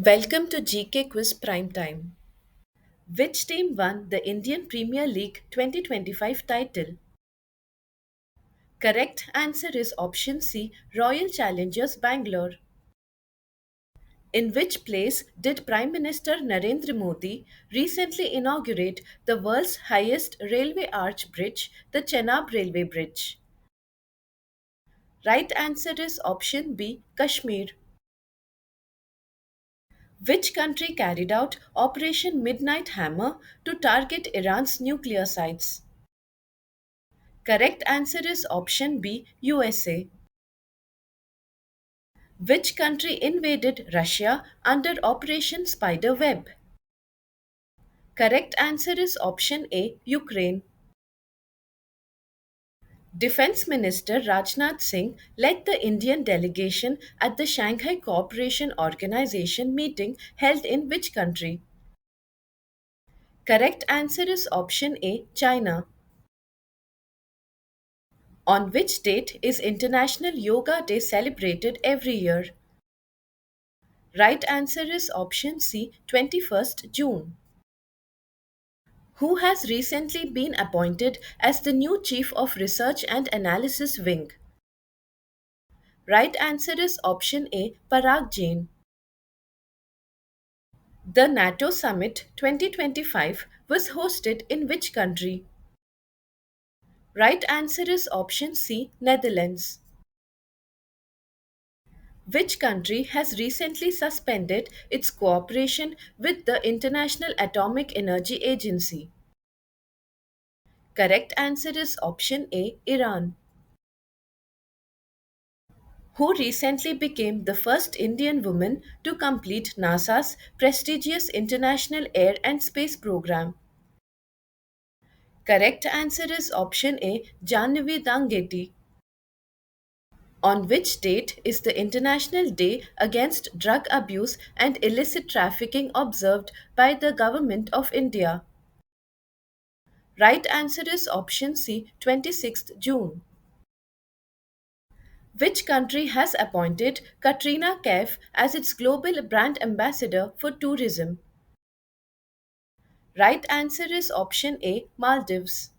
Welcome to GK Quiz Prime Time. Which team won the Indian Premier League 2025 title? Correct answer is option C, Royal Challengers Bangalore. In which place did Prime Minister Narendra Modi recently inaugurate the world's highest railway arch bridge, the Chenab Railway Bridge? Right answer is option B, Kashmir. Which country carried out Operation Midnight Hammer to target Iran's nuclear sites? Correct answer is option B, USA. Which country invaded Russia under Operation Spiderweb? Correct answer is option A, Ukraine. Defense Minister Rajnath Singh led the Indian delegation at the Shanghai Cooperation Organization meeting held in which country? Correct answer is option A, China. On which date is International Yoga Day celebrated every year? Right answer is option C, 21st June. Who has recently been appointed as the new Chief of Research and Analysis Wing? Right answer is option A, Parag Jain. The NATO Summit 2025 was hosted in which country? Right answer is option C, Netherlands. Which country has recently suspended its cooperation with the International Atomic Energy Agency? Correct answer is option A, Iran. Who recently became the first Indian woman to complete NASA's prestigious International Air and Space Program? Correct answer is option A, Janhavi Dangeti. On which date is the International Day Against Drug Abuse and Illicit Trafficking observed by the Government of India? Right answer is option C, 26th June. Which country has appointed Katrina Kaif as its global brand ambassador for tourism? Right answer is option A, Maldives.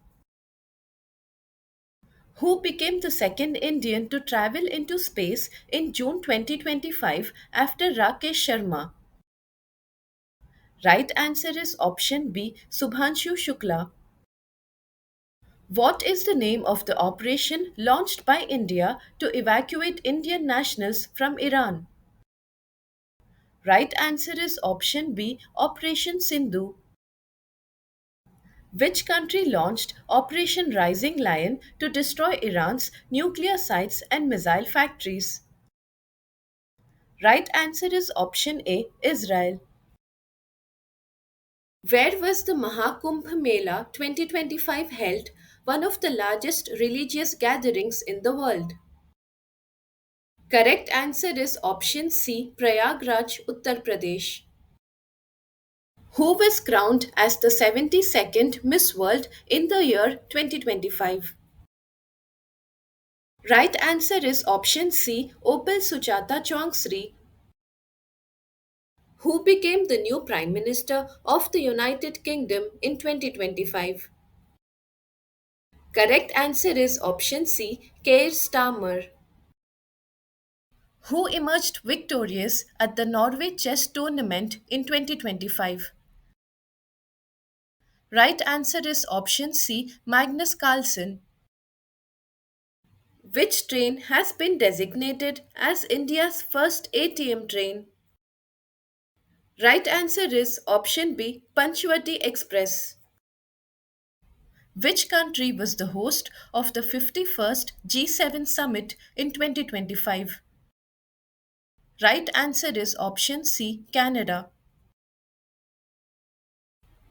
Who became the second Indian to travel into space in June 2025 after Rakesh Sharma? Right answer is option B, Subhanshu Shukla. What is the name of the operation launched by India to evacuate Indian nationals from Iran? Right answer is option B, Operation Sindhu. Which country launched Operation Rising Lion to destroy Iran's nuclear sites and missile factories? Right answer is option A, Israel. Where was the Mahakumbh Mela 2025 held, one of the largest religious gatherings in the world? Correct answer is option C, Prayagraj, Uttar Pradesh. Who was crowned as the 72nd Miss World in the year 2025? Right answer is option C, Opal Sujata Chongsri. Who became the new Prime Minister of the United Kingdom in 2025? Correct answer is option C, Keir Starmer. Who emerged victorious at the Norway Chess Tournament in 2025? Right answer is option C, Magnus Carlsen. Which train has been designated as India's first ATM train? Right answer is option B, Panchvati Express. Which country was the host of the 51st G7 summit in 2025? Right answer is option C, Canada.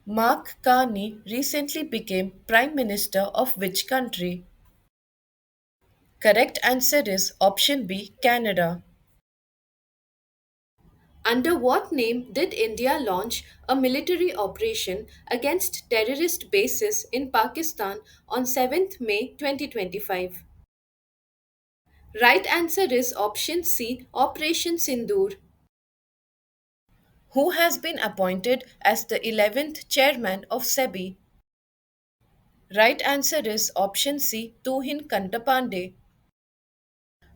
Mark Carney recently became Prime Minister of which country? Correct answer is option B, Canada. Under what name did India launch a military operation against terrorist bases in Pakistan on 7th May 2025? Right answer is option C, Operation Sindoor. Who has been appointed as the 11th chairman of SEBI? Right answer is option C, Tuhin Kantapande.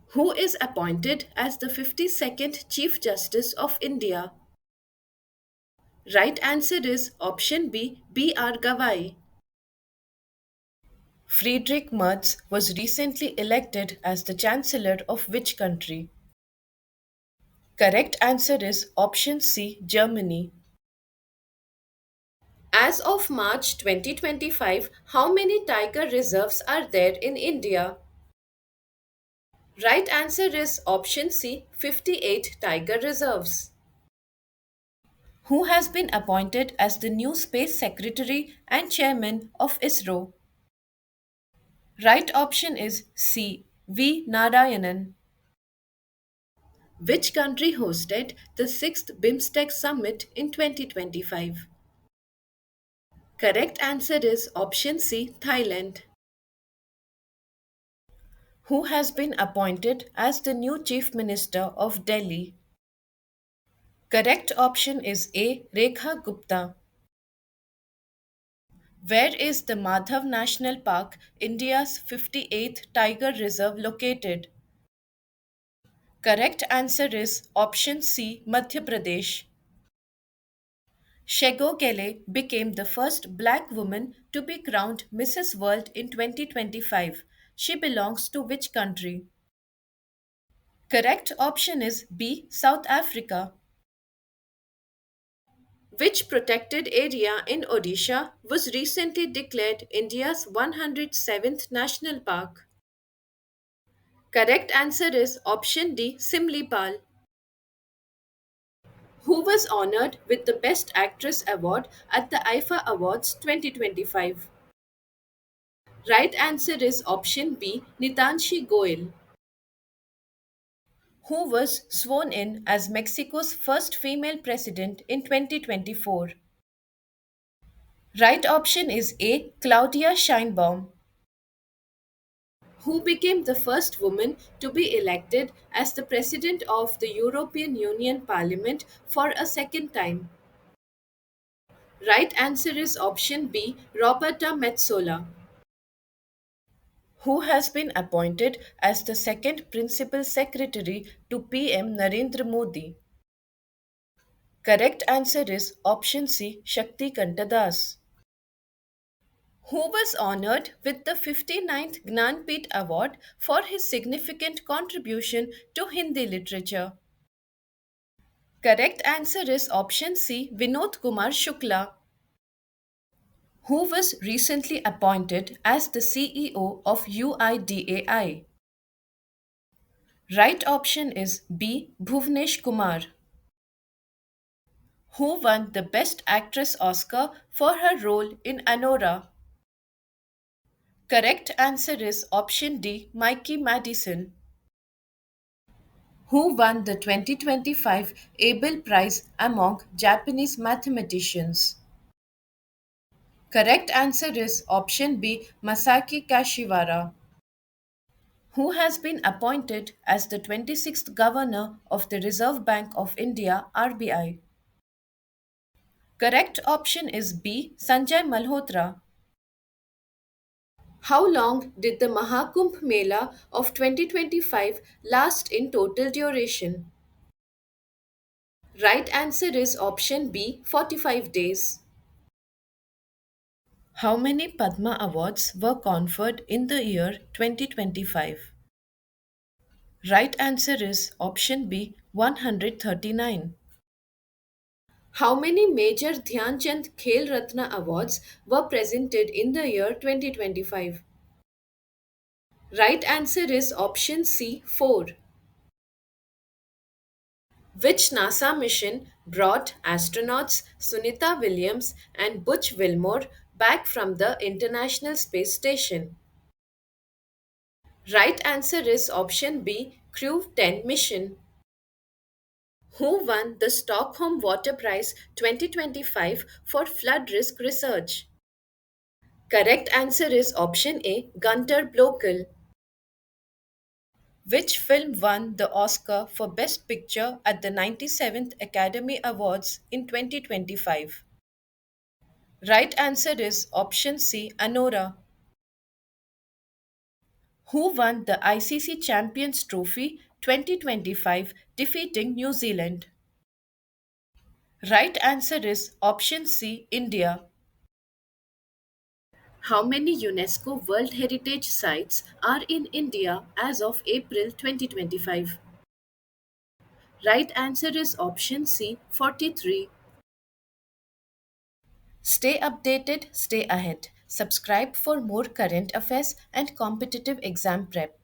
Who is appointed as the 52nd Chief Justice of India? Right answer is option B, B.R. Gavai. Friedrich Merz was recently elected as the Chancellor of which country? Correct answer is option C, Germany. As of March 2025, how many tiger reserves are there in India? Right answer is option C, 58 tiger reserves. Who has been appointed as the new Space Secretary and Chairman of ISRO? Right option is C, V. Narayanan. Which country hosted the 6th BIMSTEC Summit in 2025? Correct answer is option C, Thailand. Who has been appointed as the new Chief Minister of Delhi? Correct option is A, Rekha Gupta. Where is the Madhav National Park, India's 58th Tiger Reserve, located? Correct answer is option C, Madhya Pradesh. Shego Gele became the first black woman to be crowned Mrs. World in 2025. She belongs to which country? Correct option is B, South Africa. Which protected area in Odisha was recently declared India's 107th national park? Correct answer is option D, Simlipal. Who was honored with the Best Actress award at the IFA Awards 2025? Right answer is option B, Nitanshi Goel. Who was sworn in as Mexico's first female president in 2024? Right option is A, Claudia Sheinbaum. Who became the first woman to be elected as the president of the European Union Parliament for a second time? Right answer is option B, Roberta Metsola. Who has been appointed as the second principal secretary to PM Narendra Modi? Correct answer is option C, Shakti Kantadas. Who was honored with the 59th Gnanpith Award for his significant contribution to Hindi literature? Correct answer is option C, Vinod Kumar Shukla. Who was recently appointed as the CEO of UIDAI? Right option is B, Bhuvnesh Kumar. Who won the Best Actress Oscar for her role in Anora? Correct answer is option D, Mikey Madison. Who won the 2025 Abel Prize among Japanese mathematicians? Correct answer is option B, Masaki Kashiwara. Who has been appointed as the 26th Governor of the Reserve Bank of India RBI? Correct option is B, Sanjay Malhotra. How long did the Mahakumbh Mela of 2025 last in total duration? Right answer is option B, 45 days. How many Padma Awards were conferred in the year 2025? Right answer is option B, 139. How many major Dhyan Chand Khel Ratna Awards were presented in the year 2025? Right answer is option C, 4. Which NASA mission brought astronauts Sunita Williams and Butch Wilmore back from the International Space Station? Right answer is option B, Crew 10 mission. Who won the Stockholm Water Prize 2025 for flood risk research? Correct answer is option A, Gunter Blokel. Which film won the Oscar for Best Picture at the 97th Academy Awards in 2025? Right answer is option C, Anora. Who won the ICC Champions Trophy 2025 defeating New Zealand? Right answer is option C, India. How many UNESCO World Heritage Sites are in India as of April 2025? Right answer is option C, 43. Stay updated, stay ahead. Subscribe for more current affairs and competitive exam prep.